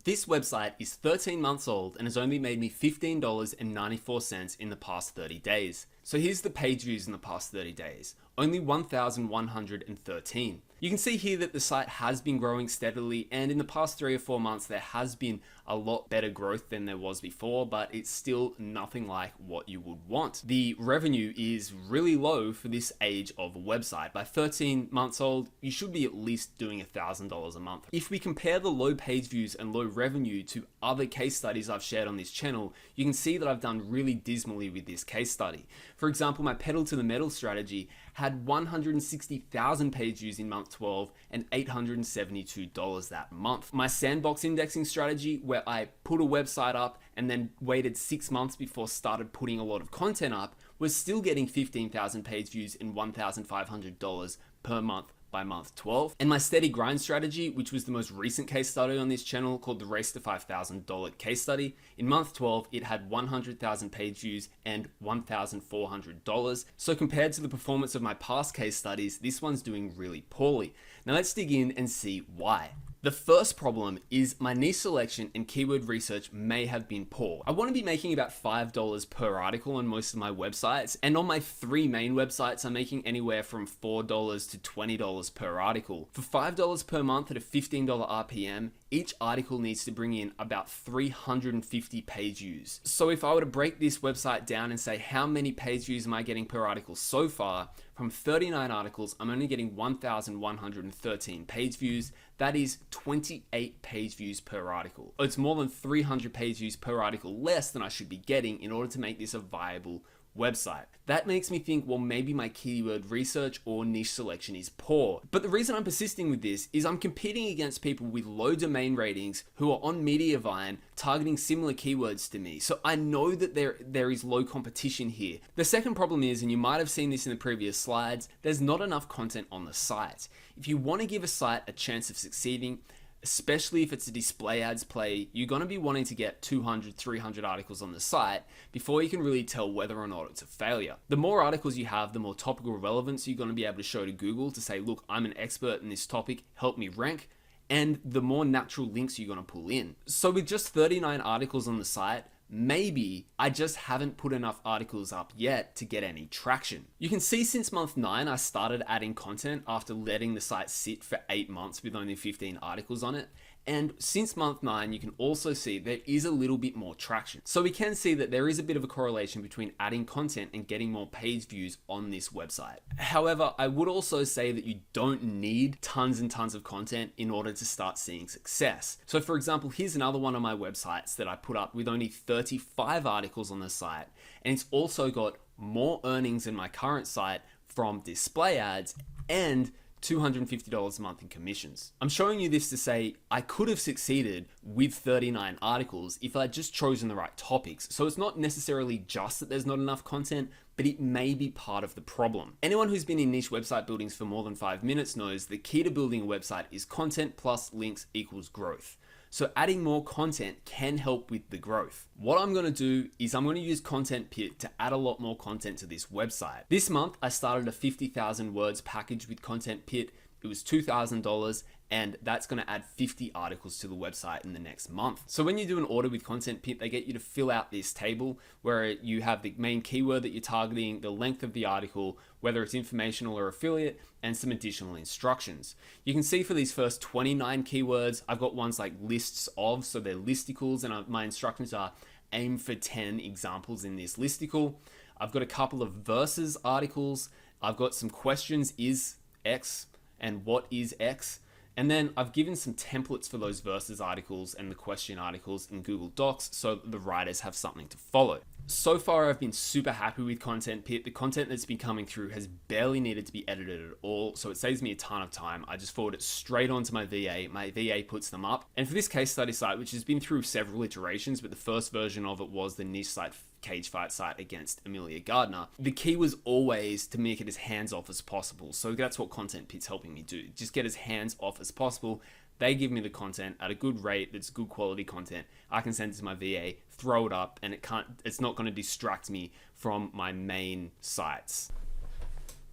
This website is 13 months old and has only made me $15.94 in the past 30 days. So here's the page views in the past 30 days. Only 1,113. You can see here that the site has been growing steadily, and in the past 3 or 4 months there has been a lot better growth than there was before, but it's still nothing like what you would want. The revenue is really low for this age of a website. By 13 months old, you should be at least doing $1,000 a month. If we compare the low page views and low revenue to other case studies I've shared on this channel, you can see that I've done really dismally with this case study. For example, my pedal to the metal strategy had 160,000 page views in month 12 and $872 that month. My sandbox indexing strategy, where I put a website up and then waited 6 months before started putting a lot of content up, was still getting 15,000 page views and $1,500 per month by month 12. And my steady grind strategy, which was the most recent case study on this channel called the Race to $5,000 case study, in month 12 it had 100,000 page views and $1,400. So compared to the performance of my past case studies, this one's doing really poorly. Now let's dig in and see why. The first problem is my niche selection and keyword research may have been poor. I want to be making about $5 per article on most of my websites, and on my 3 main websites I'm making anywhere from $4 to $20 per article. For $5 per month at a $15 RPM, each article needs to bring in about 350 page views. So if I were to break this website down and say how many page views am I getting per article so far, from 39 articles, I'm only getting 1,113 page views. That is 28 page views per article. It's more than 300 page views per article less than I should be getting in order to make this a viable website. That makes me think, well, maybe my keyword research or niche selection is poor. But the reason I'm persisting with this is I'm competing against people with low domain ratings who are on Mediavine targeting similar keywords to me. So I know that there is low competition here. The second problem is, and you might have seen this in the previous slides, there's not enough content on the site. If you want to give a site a chance of succeeding, especially if it's a display ads play, you're going to be wanting to get 200, 300 articles on the site before you can really tell whether or not it's a failure. The more articles you have, the more topical relevance you're going to be able to show to Google to say, look, I'm an expert in this topic, help me rank, and the more natural links you're going to pull in. So with just 39 articles on the site, maybe I just haven't put enough articles up yet to get any traction. You can see since month 9, I started adding content after letting the site sit for 8 months with only 15 articles on it. And since month 9, you can also see there is a little bit more traction. So we can see that there is a bit of a correlation between adding content and getting more page views on this website. However, I would also say that you don't need tons and tons of content in order to start seeing success. So for example, here's another one of my websites that I put up with only 35 articles on the site. And it's also got more earnings than my current site from display ads and $250 a month in commissions. I'm showing you this to say I could have succeeded with 39 articles if I'd just chosen the right topics. So it's not necessarily just that there's not enough content, but it may be part of the problem. Anyone who's been in niche website buildings for more than 5 minutes knows the key to building a website is content plus links equals growth. So adding more content can help with the growth. What I'm going to do is I'm going to use Content Pit to add a lot more content to this website. This month, I started a 50,000 words package with Content Pit. It was $2,000, and that's going to add 50 articles to the website in the next month. So when you do an order with Content Pit, they get you to fill out this table where you have the main keyword that you're targeting, the length of the article, whether it's informational or affiliate, and some additional instructions. You can see for these first 29 keywords, I've got ones like lists of, so they're listicles, and my instructions are aim for 10 examples in this listicle. I've got a couple of versus articles. I've got some questions, is X and what is X? And then I've given some templates for those versus articles and the question articles in Google Docs so that the writers have something to follow. So far, I've been super happy with Content Pit. The content that's been coming through has barely needed to be edited at all, so it saves me a ton of time. I just forward it straight onto my VA. My VA puts them up. And for this case study site, which has been through several iterations, but the first version of it was the niche site cage fight site against Amelia Gardner, the key was always to make it as hands-off as possible. So that's what Content Pit's helping me do. Just get as hands-off as possible. They give me the content at a good rate that's good quality content. I can send it to my VA, throw it up, and it's not going to distract me from my main sites.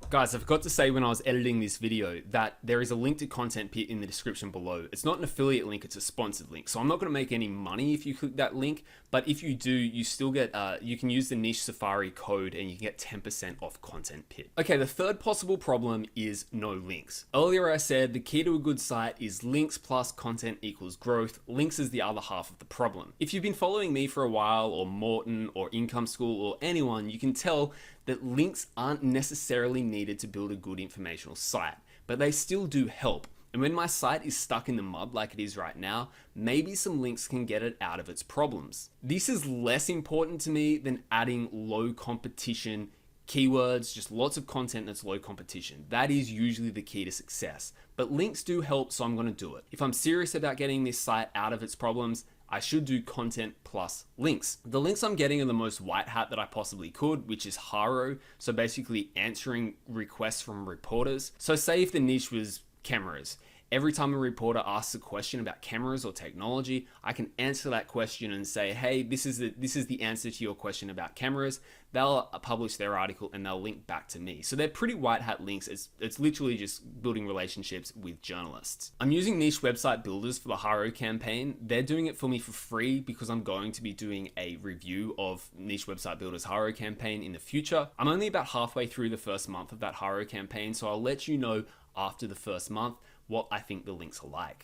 Guys, I forgot to say when I was editing this video that there is a link to Content Pit in the description below. It's not an affiliate link, it's a sponsored link. So I'm not going to make any money if you click that link, but if you do, you still get, you can use the Niche Safari code and you can get 10% off Content Pit. Okay, the third possible problem is no links. Earlier I said the key to a good site is links plus content equals growth. Links is the other half of the problem. If you've been following me for a while, or Morton, or Income School, or anyone, you can tell that links aren't necessarily needed to build a good informational site, but they still do help. And when my site is stuck in the mud like it is right now, maybe some links can get it out of its problems. This is less important to me than adding low competition keywords, just lots of content that's low competition. That is usually the key to success. But links do help, so I'm going to do it. If I'm serious about getting this site out of its problems, I should do content plus links. The links I'm getting are the most white hat that I possibly could, which is Haro. So basically answering requests from reporters. So say if the niche was cameras, every time a reporter asks a question about cameras or technology, I can answer that question and say, hey, this is the answer to your question about cameras. They'll publish their article and they'll link back to me. So they're pretty white hat links. It's literally just building relationships with journalists. I'm using Niche Website Builders for the Haro campaign. They're doing it for me for free because I'm going to be doing a review of Niche Website Builders Haro campaign in the future. I'm only about halfway through the first month of that Haro campaign, so I'll let you know after the first month what I think the links are like.